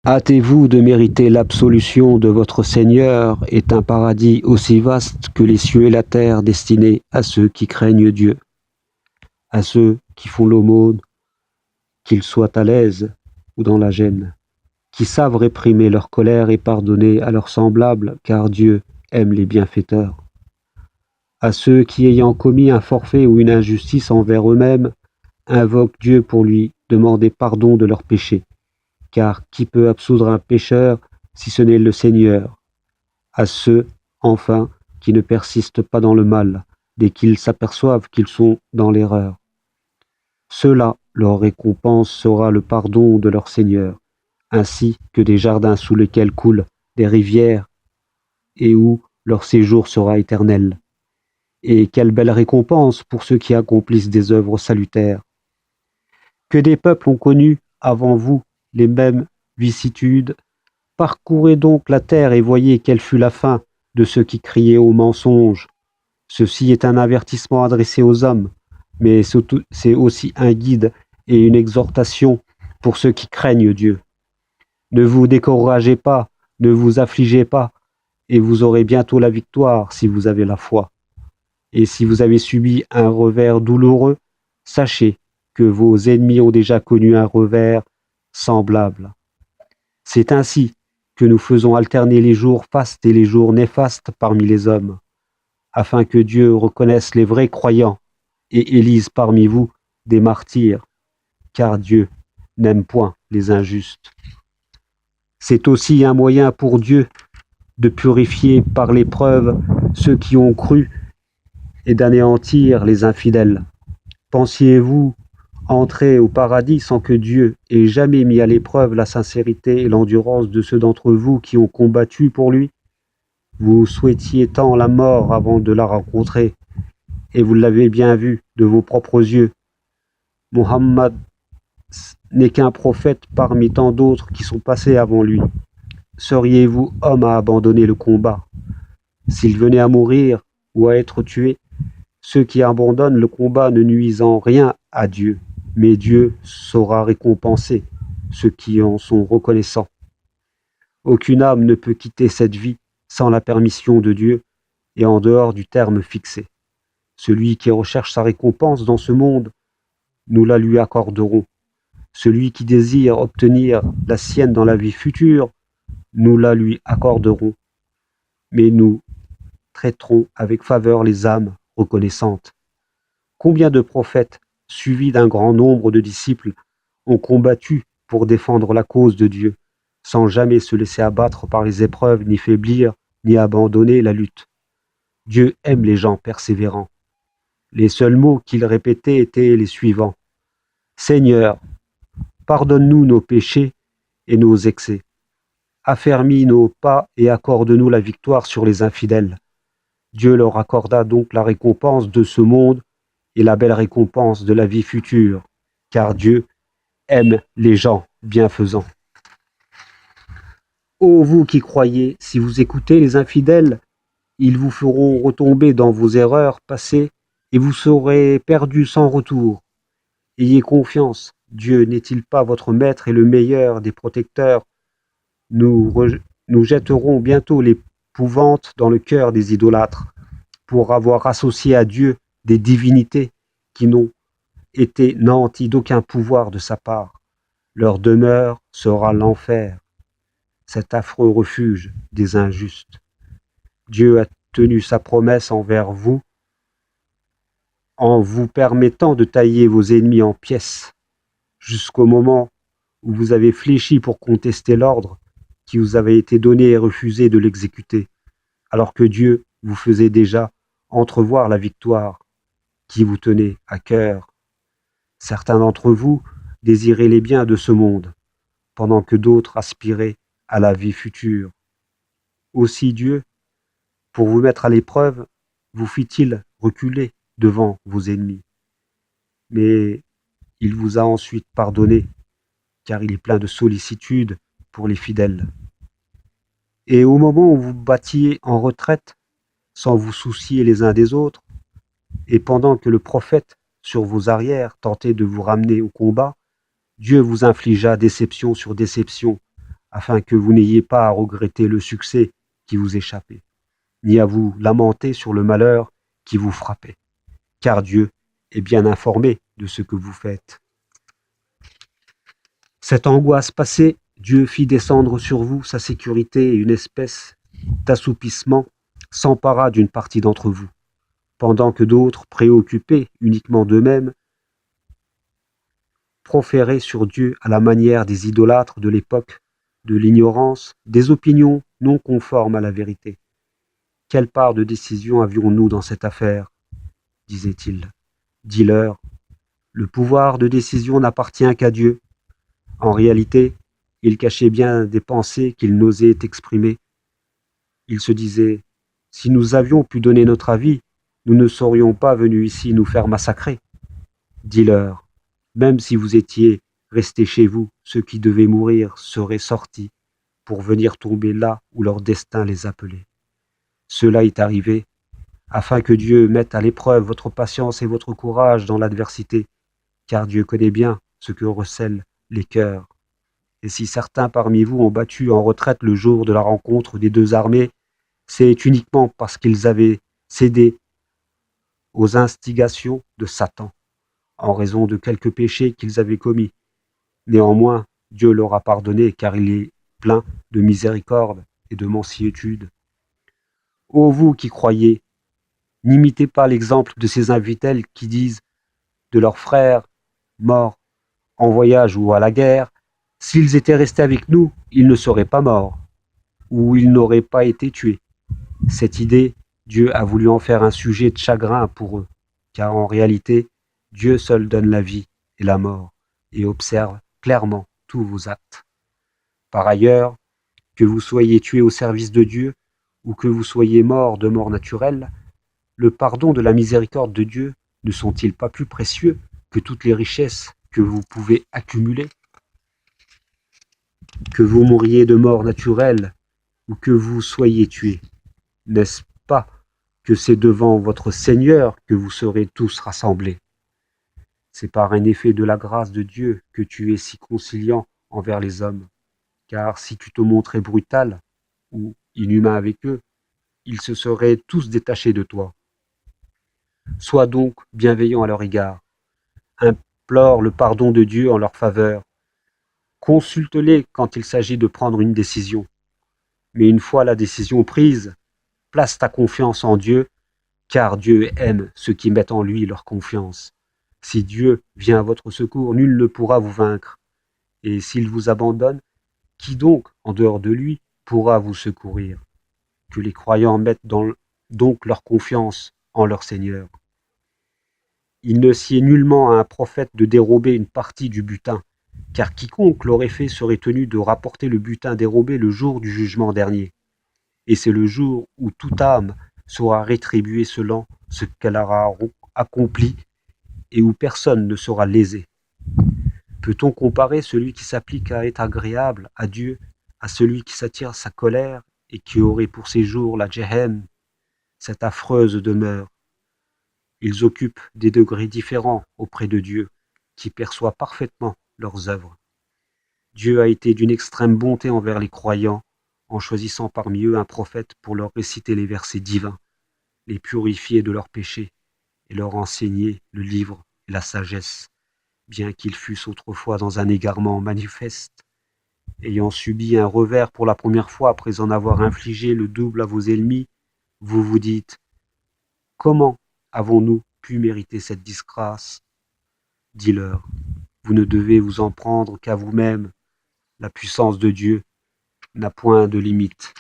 Hâtez-vous de mériter l'absolution de votre Seigneur est un paradis aussi vaste que les cieux et la terre destinés à ceux qui craignent Dieu, à ceux qui font l'aumône, qu'ils soient à l'aise ou dans la gêne, qui savent réprimer leur colère et pardonner à leurs semblables, car Dieu aime les bienfaiteurs. À ceux qui, ayant commis un forfait ou une injustice envers eux-mêmes, invoquent Dieu pour lui demander pardon de leurs péchés. Car qui peut absoudre un pécheur si ce n'est le Seigneur? À ceux, enfin, qui ne persistent pas dans le mal, dès qu'ils s'aperçoivent qu'ils sont dans l'erreur. Ceux-là, leur récompense sera le pardon de leur Seigneur, ainsi que des jardins sous lesquels coulent des rivières et où leur séjour sera éternel. Et quelle belle récompense pour ceux qui accomplissent des œuvres salutaires. Que des peuples ont connu avant vous les mêmes vicissitudes. Parcourez donc la terre et voyez quelle fut la fin de ceux qui criaient au mensonge. Ceci est un avertissement adressé aux hommes, mais c'est aussi un guide et une exhortation pour ceux qui craignent Dieu. Ne vous découragez pas, ne vous affligez pas, et vous aurez bientôt la victoire si vous avez la foi. Et si vous avez subi un revers douloureux, sachez que vos ennemis ont déjà connu un revers semblable. C'est ainsi que nous faisons alterner les jours fastes et les jours néfastes parmi les hommes, afin que Dieu reconnaisse les vrais croyants et élise parmi vous des martyrs, car Dieu n'aime point les injustes. C'est aussi un moyen pour Dieu de purifier par l'épreuve ceux qui ont cru et d'anéantir les infidèles. Pensiez-vous entrer au paradis sans que Dieu ait jamais mis à l'épreuve la sincérité et l'endurance de ceux d'entre vous qui ont combattu pour lui? Vous souhaitiez tant la mort avant de la rencontrer, et vous l'avez bien vu de vos propres yeux. Mohammed n'est qu'un prophète parmi tant d'autres qui sont passés avant lui. Seriez-vous homme à abandonner le combat? S'il venait à mourir ou à être tué, ceux qui abandonnent le combat ne nuisent en rien à Dieu, mais Dieu saura récompenser ceux qui en sont reconnaissants. Aucune âme ne peut quitter cette vie sans la permission de Dieu et en dehors du terme fixé. Celui qui recherche sa récompense dans ce monde, nous la lui accorderons. Celui qui désire obtenir la sienne dans la vie future, nous la lui accorderons. Mais nous traiterons avec faveur les âmes reconnaissantes. Combien de prophètes, suivis d'un grand nombre de disciples, ont combattu pour défendre la cause de Dieu, sans jamais se laisser abattre par les épreuves, ni faiblir, ni abandonner la lutte. Dieu aime les gens persévérants. Les seuls mots qu'il répétait étaient les suivants. Seigneur, pardonne-nous nos péchés et nos excès. Affermis nos pas et accorde-nous la victoire sur les infidèles. Dieu leur accorda donc la récompense de ce monde et la belle récompense de la vie future, car Dieu aime les gens bienfaisants. Ô vous qui croyez, si vous écoutez les infidèles, ils vous feront retomber dans vos erreurs passées et vous serez perdus sans retour. Ayez confiance, Dieu n'est-il pas votre maître et le meilleur des protecteurs? Nous jetterons bientôt l'épouvante dans le cœur des idolâtres, pour avoir associé à Dieu des divinités qui n'ont été nanties d'aucun pouvoir de sa part. Leur demeure sera l'enfer, cet affreux refuge des injustes. Dieu a tenu sa promesse envers vous en vous permettant de tailler vos ennemis en pièces, jusqu'au moment où vous avez fléchi pour contester l'ordre qui vous avait été donné et refusé de l'exécuter, alors que Dieu vous faisait déjà entrevoir la victoire qui vous tenait à cœur. Certains d'entre vous désiraient les biens de ce monde, pendant que d'autres aspiraient à la vie future. Aussi Dieu, pour vous mettre à l'épreuve, vous fit-il reculer devant vos ennemis. Mais il vous a ensuite pardonné, car il est plein de sollicitude pour les fidèles. Et au moment où vous battiez en retraite, sans vous soucier les uns des autres, et pendant que le prophète, sur vos arrières, tentait de vous ramener au combat, Dieu vous infligea déception sur déception, afin que vous n'ayez pas à regretter le succès qui vous échappait, ni à vous lamenter sur le malheur qui vous frappait, car Dieu est bien informé de ce que vous faites. Cette angoisse passée, Dieu fit descendre sur vous sa sécurité et une espèce d'assoupissement s'empara d'une partie d'entre vous, pendant que d'autres, préoccupés uniquement d'eux-mêmes, proféraient sur Dieu à la manière des idolâtres de l'époque de l'ignorance, des opinions non conformes à la vérité. Quelle part de décision avions-nous dans cette affaire ? Disait-il. Dis-leur, le pouvoir de décision n'appartient qu'à Dieu. En réalité, il cachait bien des pensées qu'il n'osait exprimer. Il se disait, si nous avions pu donner notre avis, nous ne serions pas venus ici nous faire massacrer. Dis-leur, même si vous étiez restés chez vous, ceux qui devaient mourir seraient sortis pour venir tomber là où leur destin les appelait. Cela est arrivé afin que Dieu mette à l'épreuve votre patience et votre courage dans l'adversité, car Dieu connaît bien ce que recèlent les cœurs. Et si certains parmi vous ont battu en retraite le jour de la rencontre des deux armées, c'est uniquement parce qu'ils avaient cédé aux instigations de Satan, en raison de quelques péchés qu'ils avaient commis. Néanmoins, Dieu leur a pardonné, car il est plein de miséricorde et de mansuétude. Ô vous qui croyez, n'imitez pas l'exemple de ces infidèles qui disent de leurs frères morts en voyage ou à la guerre, s'ils étaient restés avec nous, ils ne seraient pas morts, ou ils n'auraient pas été tués. Cette idée, Dieu a voulu en faire un sujet de chagrin pour eux, car en réalité, Dieu seul donne la vie et la mort, et observe clairement tous vos actes. Par ailleurs, que vous soyez tués au service de Dieu, ou que vous soyez morts de mort naturelle, le pardon de la miséricorde de Dieu ne sont-ils pas plus précieux que toutes les richesses que vous pouvez accumuler ? Que vous mouriez de mort naturelle ou que vous soyez tués, n'est-ce pas que c'est devant votre Seigneur que vous serez tous rassemblés ? C'est par un effet de la grâce de Dieu que tu es si conciliant envers les hommes, car si tu te montrais brutal ou inhumain avec eux, ils se seraient tous détachés de toi. Sois donc bienveillant à leur égard, implore le pardon de Dieu en leur faveur, consulte-les quand il s'agit de prendre une décision. Mais une fois la décision prise, place ta confiance en Dieu, car Dieu aime ceux qui mettent en lui leur confiance. Si Dieu vient à votre secours, nul ne pourra vous vaincre. Et s'il vous abandonne, qui donc, en dehors de lui, pourra vous secourir ? Que les croyants mettent donc leur confiance en leur Seigneur. Il ne sied nullement à un prophète de dérober une partie du butin, car quiconque l'aurait fait serait tenu de rapporter le butin dérobé le jour du jugement dernier. Et c'est le jour où toute âme sera rétribuée selon ce qu'elle aura accompli et où personne ne sera lésé. Peut-on comparer celui qui s'applique à être agréable à Dieu à celui qui s'attire sa colère et qui aurait pour séjour la Jehem, cette affreuse demeure ? Ils occupent des degrés différents auprès de Dieu, qui perçoit parfaitement leurs œuvres. Dieu a été d'une extrême bonté envers les croyants, en choisissant parmi eux un prophète pour leur réciter les versets divins, les purifier de leurs péchés et leur enseigner le livre et la sagesse, bien qu'ils fussent autrefois dans un égarement manifeste, ayant subi un revers pour la première fois après en avoir infligé le double à vos ennemis, vous vous dites « Comment avons-nous pu mériter cette disgrâce ?» Dis-leur, vous ne devez vous en prendre qu'à vous-même, la puissance de Dieu n'a point de limite.